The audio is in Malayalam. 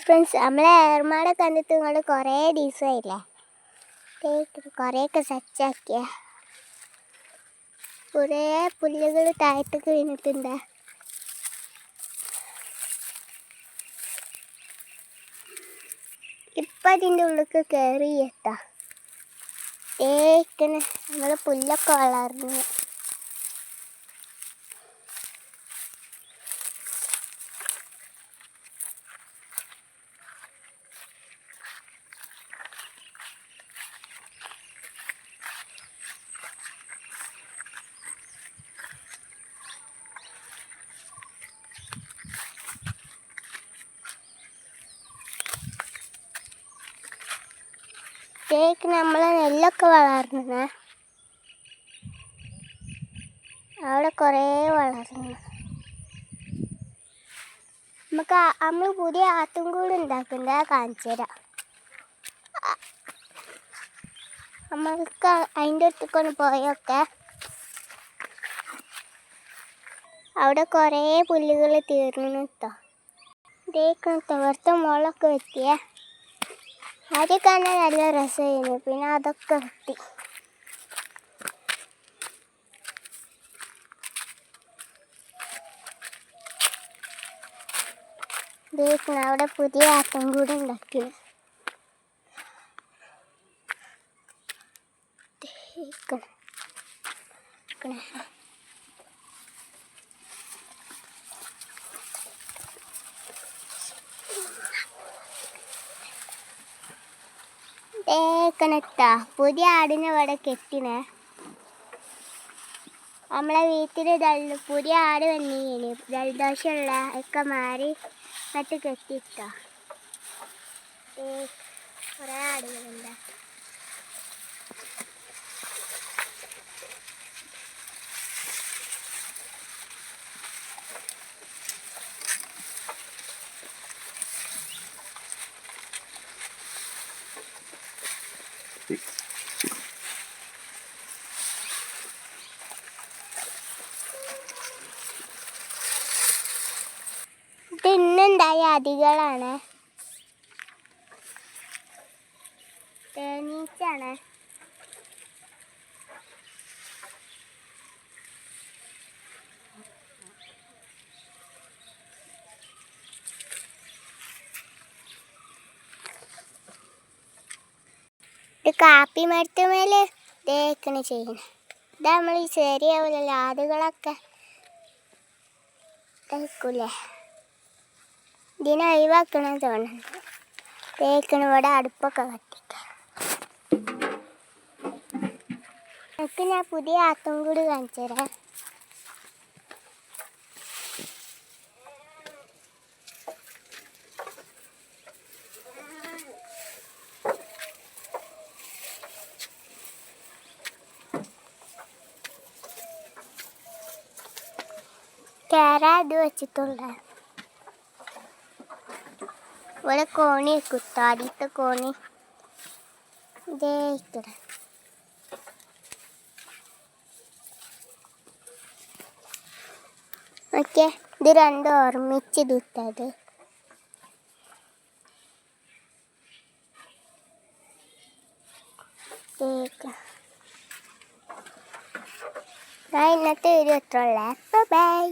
ഫ്രണ്ട്സ്, നമ്മളെ ഏർമാടെ കണ്ടിട്ട് നിങ്ങൾ കുറേ ദിവസമായില്ലേ? കുറേയൊക്കെ സച്ചാക്കിയ കുറേ പുല്ലുകൾ താഴത്തേക്ക് വീണിട്ടുണ്ട്. ഇപ്പം അതിൻ്റെ ഉള്ളിലേക്ക് കയറി എത്താം. നമ്മൾ പുല്ലൊക്കെ വളർന്നു. നമ്മളെ നെല്ലൊക്കെ വളർന്നു. അവിടെ കുറേ വളർന്നു. നമ്മൾ പുതിയ ആത്തും കൂടെ ഉണ്ടാക്കണ്ട കാണിച്ചു തരാം. നമ്മൾക്ക് അതിൻ്റെ അടുത്തേക്കൊന്ന് പോയൊക്കെ അവിടെ കുറേ പുല്ലുകൾ തീർന്നു കേട്ടോ. ഇവിടുത്തെ മുളൊക്കെ വെട്ടിയേ. ആദ്യം കാണാൻ നല്ല രസമായിരുന്നു, പിന്നെ അതൊക്കെ വെട്ടി. അവിടെ പുതിയ ആട്ടം കൂടെ ഉണ്ടാക്കി. പുതിയ ആടിനെ ഇവിടെ കെട്ടിനെ. നമ്മളെ വീട്ടിൽ പുതിയ ആട് വന്നീന്, ജലദോഷമുള്ള ഒക്കെ മാറി എന്നിട്ട് കെട്ടിട്ടോ. കുറേ ആടുകളുണ്ട്. ഇന്നുണ്ടായ അതികളാണ്. തേനീച്ചാണ്. ഇത് കാപ്പി മരത്തുമേല് തേക്കണ് ചെയ്യണം. ഇത് നമ്മൾ ഈ ശരിയാവില്ലല്ലോ, ആടുകളൊക്കെ തേക്കൂലേ. ഇതിനെ ഒഴിവാക്കണം തോന്നുന്നുണ്ട്. തേക്കണ ഇവിടെ അടുപ്പൊക്കെ കത്തിക്കാം. നമുക്ക് ഞാൻ പുതിയ ആത്തും കൂടി കാണിച്ചു തരാം. ഇത് വെച്ചിട്ടുള്ള ഇവിടെ കോണി കുത്തും. ആദ്യത്തെ കോണി ഇതേ ഇക്കടെ. ഓക്കെ, ഇത് രണ്ടും ഓർമ്മിച്ച് കുത്തത്. ഇന്നത്തെ വീഡിയോ എത്ര ഉള്ള. ബൈ.